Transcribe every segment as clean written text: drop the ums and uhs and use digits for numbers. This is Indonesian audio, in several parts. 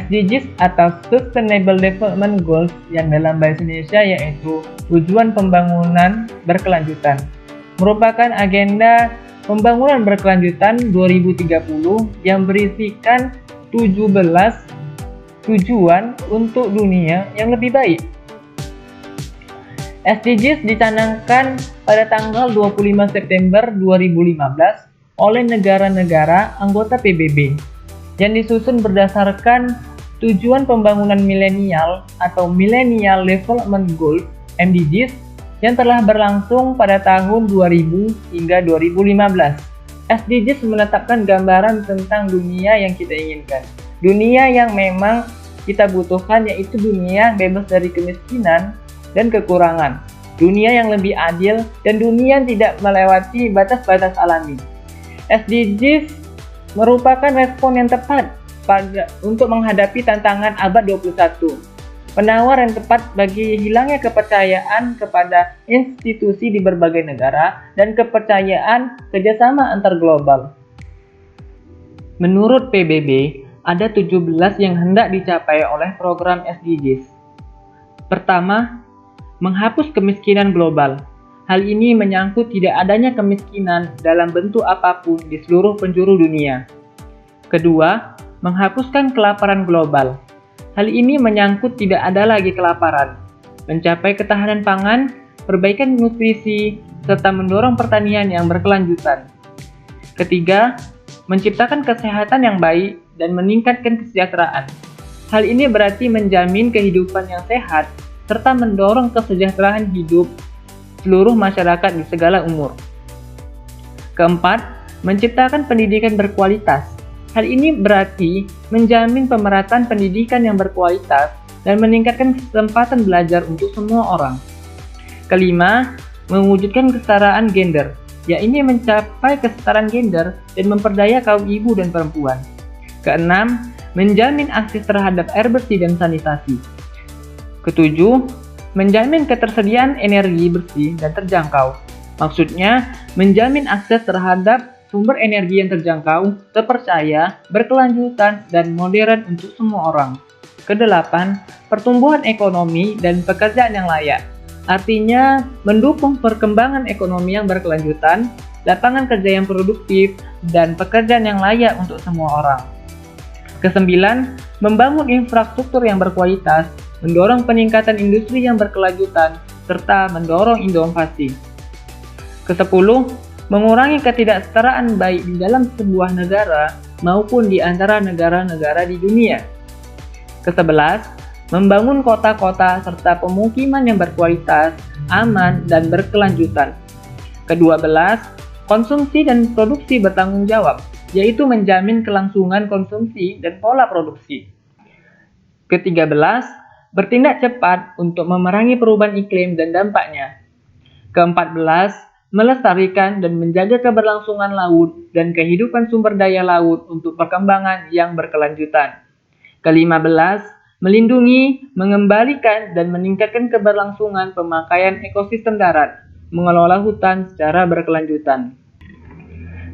SDGs atau Sustainable Development Goals yang dalam bahasa Indonesia yaitu Tujuan Pembangunan Berkelanjutan, merupakan agenda pembangunan berkelanjutan 2030 yang berisikan 17 tujuan untuk dunia yang lebih baik. SDGs dicanangkan pada tanggal 25 September 2015 oleh negara-negara anggota PBB yang disusun berdasarkan Tujuan Pembangunan Milenial atau Millennial Development Goals (MDGs) yang telah berlangsung pada tahun 2000 hingga 2015. SDGs menetapkan gambaran tentang dunia yang kita inginkan. Dunia yang memang kita butuhkan yaitu dunia bebas dari kemiskinan dan kekurangan, dunia yang lebih adil, dan dunia yang tidak melewati batas-batas alami. SDGs merupakan respon yang tepat untuk menghadapi tantangan abad 21. Penawar yang tepat bagi hilangnya kepercayaan kepada institusi di berbagai negara dan kepercayaan kerjasama antar global. Menurut PBB, ada 17 yang hendak dicapai oleh program SDGs. Pertama, menghapus kemiskinan global. Hal ini menyangkut tidak adanya kemiskinan dalam bentuk apapun di seluruh penjuru dunia. Kedua, menghapuskan kelaparan global. Hal ini menyangkut tidak ada lagi kelaparan, mencapai ketahanan pangan, perbaikan nutrisi, serta mendorong pertanian yang berkelanjutan. Ketiga, menciptakan kesehatan yang baik dan meningkatkan kesejahteraan. Hal ini berarti menjamin kehidupan yang sehat serta mendorong kesejahteraan hidup seluruh masyarakat di segala umur. Keempat, menciptakan pendidikan berkualitas. Hal ini berarti menjamin pemerataan pendidikan yang berkualitas dan meningkatkan kesempatan belajar untuk semua orang. Kelima, mewujudkan kesetaraan gender, yaitu mencapai kesetaraan gender dan memperdaya kaum ibu dan perempuan. Keenam, menjamin akses terhadap air bersih dan sanitasi. Ketujuh, menjamin ketersediaan energi bersih dan terjangkau. Maksudnya, menjamin akses terhadap sumber energi yang terjangkau, terpercaya, berkelanjutan, dan modern untuk semua orang. Kedelapan, pertumbuhan ekonomi dan pekerjaan yang layak. Artinya, mendukung perkembangan ekonomi yang berkelanjutan, lapangan kerja yang produktif, dan pekerjaan yang layak untuk semua orang. Kesembilan, membangun infrastruktur yang berkualitas, mendorong peningkatan industri yang berkelanjutan, serta mendorong inovasi. Kesepuluh, mengurangi ketidaksetaraan baik di dalam sebuah negara maupun di antara negara-negara di dunia. Kesebelas, membangun kota-kota serta pemukiman yang berkualitas, aman, dan berkelanjutan. Kedua belas, konsumsi dan produksi bertanggung jawab, yaitu menjamin kelangsungan konsumsi dan pola produksi. Ketiga belas, bertindak cepat untuk memerangi perubahan iklim dan dampaknya. Keempat belas, melestarikan dan menjaga keberlangsungan laut dan kehidupan sumber daya laut untuk perkembangan yang berkelanjutan. Kelima belas, melindungi, mengembalikan, dan meningkatkan keberlangsungan pemakaian ekosistem darat, mengelola hutan secara berkelanjutan.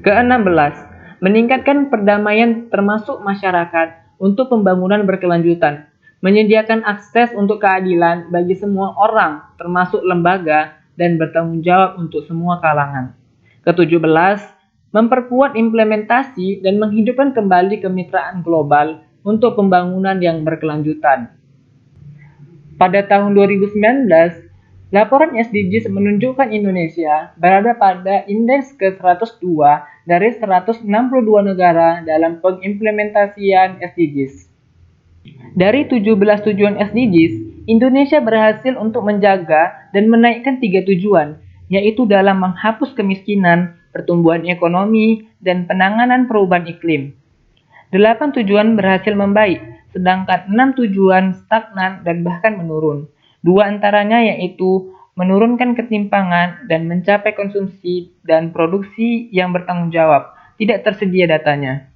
Keenam belas, meningkatkan perdamaian termasuk masyarakat untuk pembangunan berkelanjutan, menyediakan akses untuk keadilan bagi semua orang, termasuk lembaga, dan bertanggung jawab untuk semua kalangan. Ke-17, memperkuat implementasi dan menghidupkan kembali kemitraan global untuk pembangunan yang berkelanjutan. Pada tahun 2019, laporan SDGs menunjukkan Indonesia berada pada indeks ke-102 dari 162 negara dalam pengimplementasian SDGs. Dari 17 tujuan SDGs, Indonesia berhasil untuk menjaga dan menaikkan 3 tujuan, yaitu dalam menghapus kemiskinan, pertumbuhan ekonomi, dan penanganan perubahan iklim. 8 tujuan berhasil membaik, sedangkan 6 tujuan stagnan dan bahkan menurun. 2 antaranya yaitu menurunkan ketimpangan dan mencapai konsumsi dan produksi yang bertanggung jawab. Tidak tersedia datanya.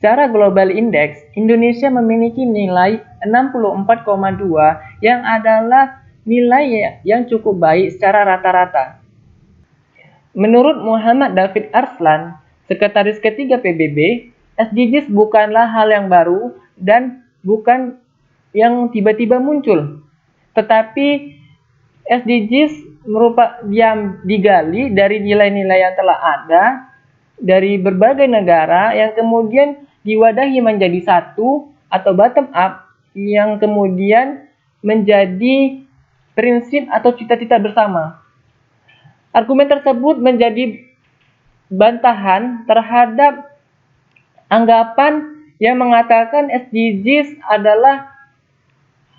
Secara global index, Indonesia memiliki nilai 64,2 yang adalah nilai yang cukup baik secara rata-rata. Menurut Muhammad David Arslan, Sekretaris Ketiga PBB, SDGs bukanlah hal yang baru dan bukan yang tiba-tiba muncul, tetapi SDGs yang digali dari nilai-nilai yang telah ada dari berbagai negara yang kemudian diwadahi menjadi satu atau bottom up yang kemudian menjadi prinsip atau cita-cita bersama. Argumen tersebut menjadi bantahan terhadap anggapan yang mengatakan SDGs adalah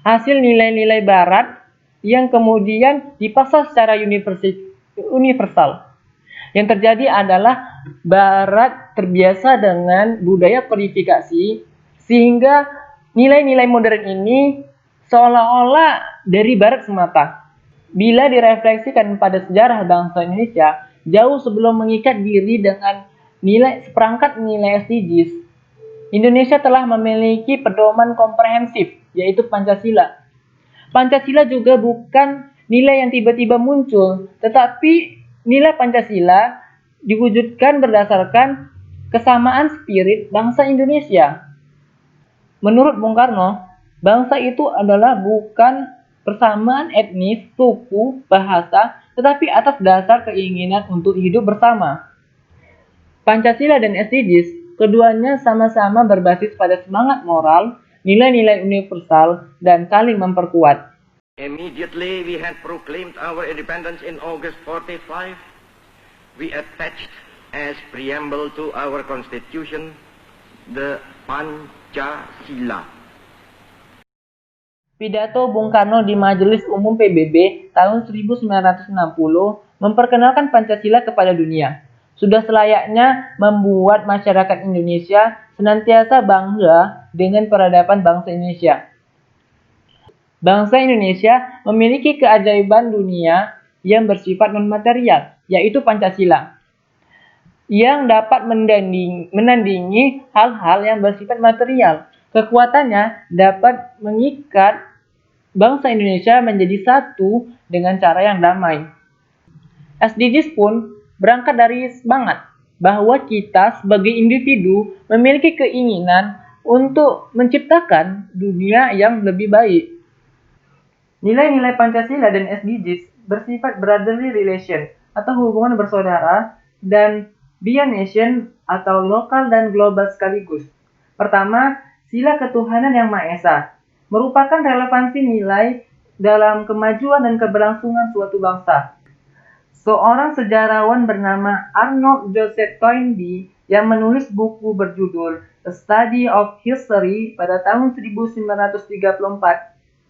hasil nilai-nilai barat yang kemudian dipaksa secara universal. Yang terjadi adalah barat terbiasa dengan budaya kodifikasi sehingga nilai-nilai modern ini seolah-olah dari barat semata. Bila direfleksikan pada sejarah bangsa Indonesia, jauh sebelum mengikat diri dengan seperangkat nilai SDGs, Indonesia telah memiliki pedoman komprehensif, yaitu Pancasila. Pancasila juga bukan nilai yang tiba-tiba muncul, tetapi nilai Pancasila diwujudkan berdasarkan kesamaan spirit bangsa Indonesia. Menurut Bung Karno, bangsa itu adalah bukan persamaan etnis, suku, bahasa, tetapi atas dasar keinginan untuk hidup bersama. Pancasila dan SDGs, keduanya sama-sama berbasis pada semangat moral, nilai-nilai universal, dan saling memperkuat. Immediately we had proclaimed our independence in August 45. We attached as preamble to our constitution the Pancasila. Pidato Bung Karno di Majelis Umum PBB tahun 1960 memperkenalkan Pancasila kepada dunia. Sudah selayaknya membuat masyarakat Indonesia senantiasa bangga dengan peradaban bangsa Indonesia. Bangsa Indonesia memiliki keajaiban dunia yang bersifat non-material, yaitu Pancasila, yang dapat menandingi hal-hal yang bersifat material. Kekuatannya dapat mengikat bangsa Indonesia menjadi satu dengan cara yang damai. SDGs pun berangkat dari semangat bahwa kita sebagai individu memiliki keinginan untuk menciptakan dunia yang lebih baik. Nilai-nilai Pancasila dan SDGs bersifat brotherly relation atau hubungan bersaudara dan beyond nation atau lokal dan global sekaligus. Pertama, sila ketuhanan yang Maha Esa merupakan relevansi nilai dalam kemajuan dan keberlangsungan suatu bangsa. Seorang sejarawan bernama Arnold Joseph Toynbee yang menulis buku berjudul A Study of History pada tahun 1934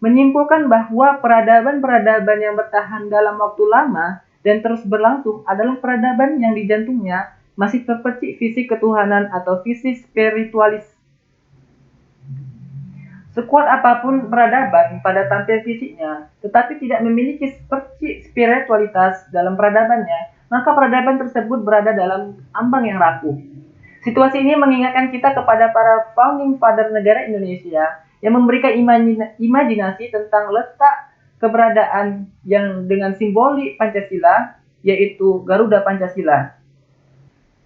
menyimpulkan bahwa peradaban-peradaban yang bertahan dalam waktu lama dan terus berlangsung adalah peradaban yang di jantungnya masih terpercik visi ketuhanan atau visi spiritualis. Sekuat apapun peradaban pada tampil fisiknya, tetapi tidak memiliki percik spiritualitas dalam peradabannya, maka peradaban tersebut berada dalam ambang yang rapuh. Situasi ini mengingatkan kita kepada para founding father negara Indonesia yang memberikan imajinasi tentang letak keberadaan yang dengan simbolik Pancasila, yaitu Garuda Pancasila.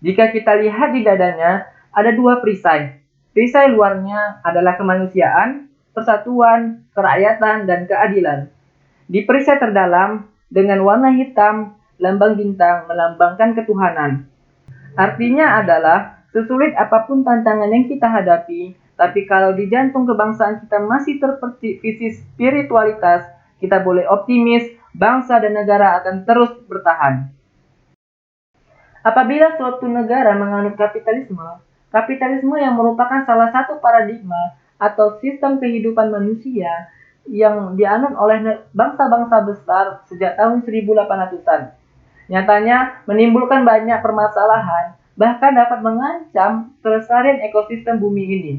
Jika kita lihat di dadanya, ada dua perisai. Perisai luarnya adalah kemanusiaan, persatuan, kerakyatan, dan keadilan. Di perisai terdalam, dengan warna hitam, lambang bintang melambangkan ketuhanan. Artinya adalah, sesulit apapun tantangan yang kita hadapi, tapi kalau di jantung kebangsaan kita masih terpercik visi spiritualitas, kita boleh optimis, bangsa dan negara akan terus bertahan. Apabila suatu negara menganut kapitalisme yang merupakan salah satu paradigma atau sistem kehidupan manusia yang dianut oleh bangsa-bangsa besar sejak tahun 1800-an. Nyatanya menimbulkan banyak permasalahan, bahkan dapat mengancam kelestarian ekosistem bumi ini.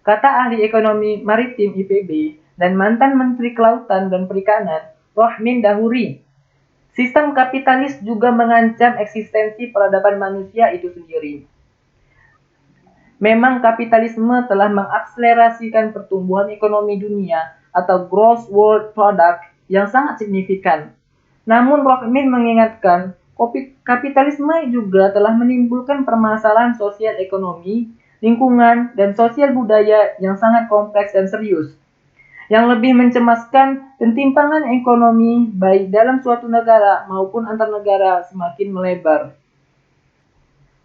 Kata ahli ekonomi maritim IPB dan mantan Menteri Kelautan dan Perikanan, Rohmin Dahuri, sistem kapitalis juga mengancam eksistensi peradaban manusia itu sendiri. Memang kapitalisme telah mengakselerasikan pertumbuhan ekonomi dunia atau gross world product yang sangat signifikan. Namun Rohmin mengingatkan, kapitalisme juga telah menimbulkan permasalahan sosial ekonomi lingkungan, dan sosial budaya yang sangat kompleks dan serius. Yang lebih mencemaskan, ketimpangan ekonomi baik dalam suatu negara maupun antar negara semakin melebar.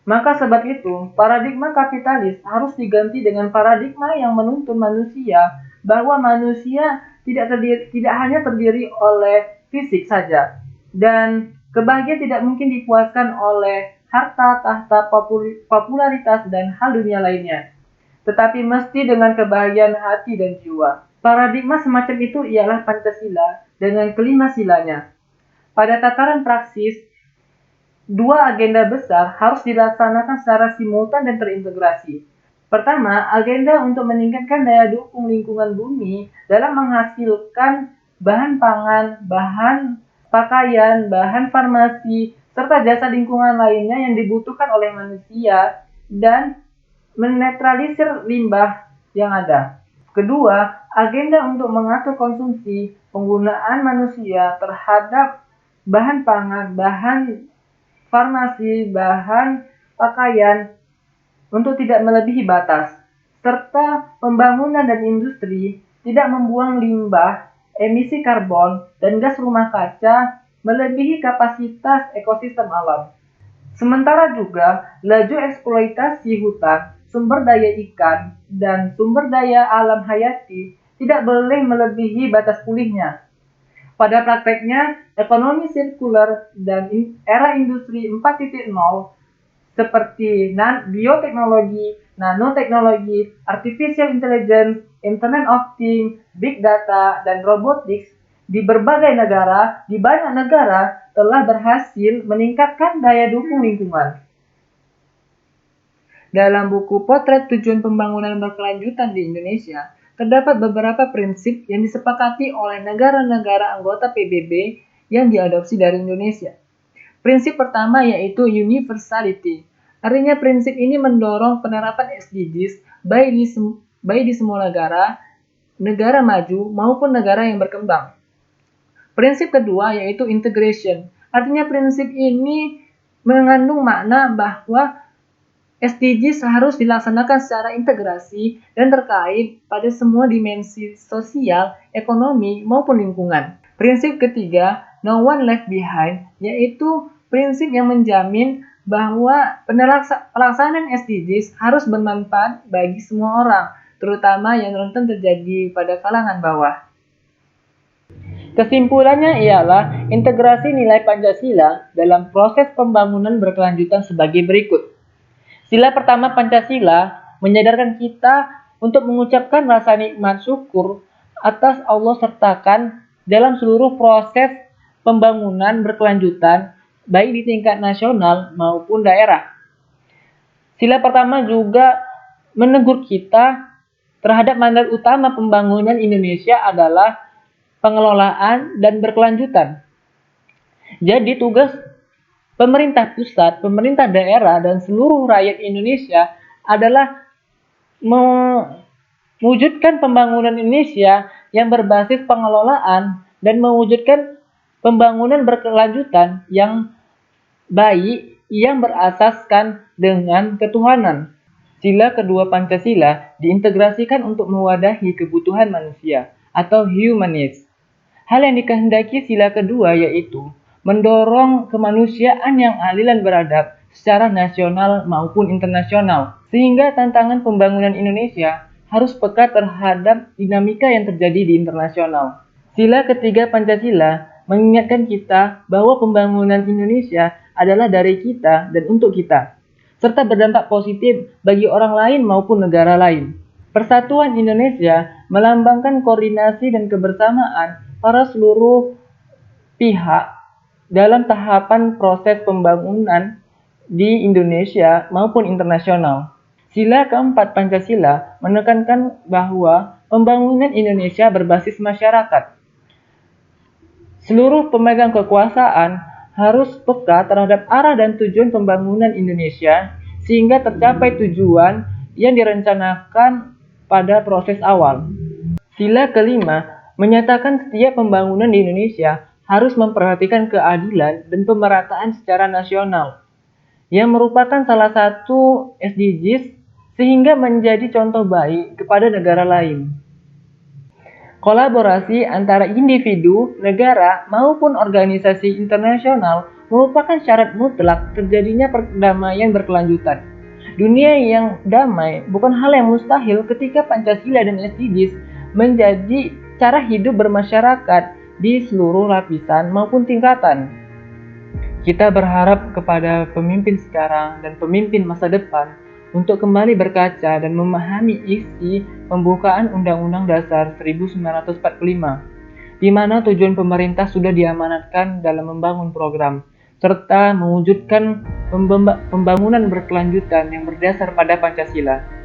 Maka sebab itu, paradigma kapitalis harus diganti dengan paradigma yang menuntun manusia bahwa manusia tidak hanya terdiri oleh fisik saja, dan kebahagiaan tidak mungkin dipuaskan oleh harta, tahta, popularitas, dan hal dunia lainnya, tetapi mesti dengan kebahagiaan hati dan jiwa. Paradigma semacam itu ialah Pancasila dengan kelima silanya. Pada tataran praksis, dua agenda besar harus dilaksanakan secara simultan dan terintegrasi. Pertama, agenda untuk meningkatkan daya dukung lingkungan bumi dalam menghasilkan bahan pangan, bahan pakaian, bahan farmasi, serta jasa lingkungan lainnya yang dibutuhkan oleh manusia dan menetralisir limbah yang ada. Kedua, agenda untuk mengatur konsumsi penggunaan manusia terhadap bahan pangan, bahan farmasi, bahan pakaian untuk tidak melebihi batas, serta pembangunan dan industri tidak membuang limbah, emisi karbon, dan gas rumah kaca melebihi kapasitas ekosistem alam. Sementara juga, laju eksploitasi hutan, sumber daya ikan, dan sumber daya alam hayati tidak boleh melebihi batas pulihnya. Pada prakteknya, ekonomi sirkular dan era industri 4.0 seperti bioteknologi, nanoteknologi, artificial intelligence, internet of things, big data, dan robotics di berbagai negara, di banyak negara telah berhasil meningkatkan daya dukung lingkungan. Dalam buku Potret Tujuan Pembangunan Berkelanjutan di Indonesia, terdapat beberapa prinsip yang disepakati oleh negara-negara anggota PBB yang diadopsi dari Indonesia. Prinsip pertama yaitu universality. Artinya prinsip ini mendorong penerapan SDGs baik di semua negara maju maupun negara yang berkembang. Prinsip kedua yaitu integration. Artinya prinsip ini mengandung makna bahwa SDGs harus dilaksanakan secara integrasi dan terkait pada semua dimensi sosial, ekonomi, maupun lingkungan. Prinsip ketiga, no one left behind, yaitu prinsip yang menjamin bahwa pelaksanaan SDGs harus bermanfaat bagi semua orang, terutama yang rentan terjadi pada kalangan bawah. Kesimpulannya ialah integrasi nilai Pancasila dalam proses pembangunan berkelanjutan sebagai berikut. Sila pertama Pancasila menyadarkan kita untuk mengucapkan rasa nikmat syukur atas Allah sertakan dalam seluruh proses pembangunan berkelanjutan baik di tingkat nasional maupun daerah. Sila pertama juga menegur kita terhadap mandat utama pembangunan Indonesia adalah pengelolaan dan berkelanjutan. Jadi tugas pemerintah pusat, pemerintah daerah, dan seluruh rakyat Indonesia adalah mewujudkan pembangunan Indonesia yang berbasis pengelolaan dan mewujudkan pembangunan berkelanjutan yang baik yang berasaskan dengan ketuhanan. Sila kedua Pancasila diintegrasikan untuk mewadahi kebutuhan manusia atau humanis. Hal yang dikehendaki sila kedua yaitu mendorong kemanusiaan yang adil dan beradab secara nasional maupun internasional, sehingga tantangan pembangunan Indonesia harus peka terhadap dinamika yang terjadi di internasional. Sila ketiga Pancasila mengingatkan kita bahwa pembangunan Indonesia adalah dari kita dan untuk kita, serta berdampak positif bagi orang lain maupun negara lain. Persatuan Indonesia melambangkan koordinasi dan kebersamaan para seluruh pihak dalam tahapan proses pembangunan di Indonesia maupun internasional. Sila keempat Pancasila menekankan bahwa pembangunan Indonesia berbasis masyarakat. Seluruh pemegang kekuasaan harus peka terhadap arah dan tujuan pembangunan Indonesia sehingga tercapai tujuan yang direncanakan pada proses awal. Sila kelima menyatakan setiap pembangunan di Indonesia harus memperhatikan keadilan dan pemerataan secara nasional, yang merupakan salah satu SDGs sehingga menjadi contoh baik kepada negara lain. Kolaborasi antara individu, negara, maupun organisasi internasional merupakan syarat mutlak terjadinya perdamaian berkelanjutan. Dunia yang damai bukan hal yang mustahil ketika Pancasila dan SDGs menjadi cara hidup bermasyarakat di seluruh lapisan maupun tingkatan. Kita berharap kepada pemimpin sekarang dan pemimpin masa depan untuk kembali berkaca dan memahami isi pembukaan Undang-Undang Dasar 1945, di mana tujuan pemerintah sudah diamanatkan dalam membangun program, serta mewujudkan pembangunan berkelanjutan yang berdasar pada Pancasila.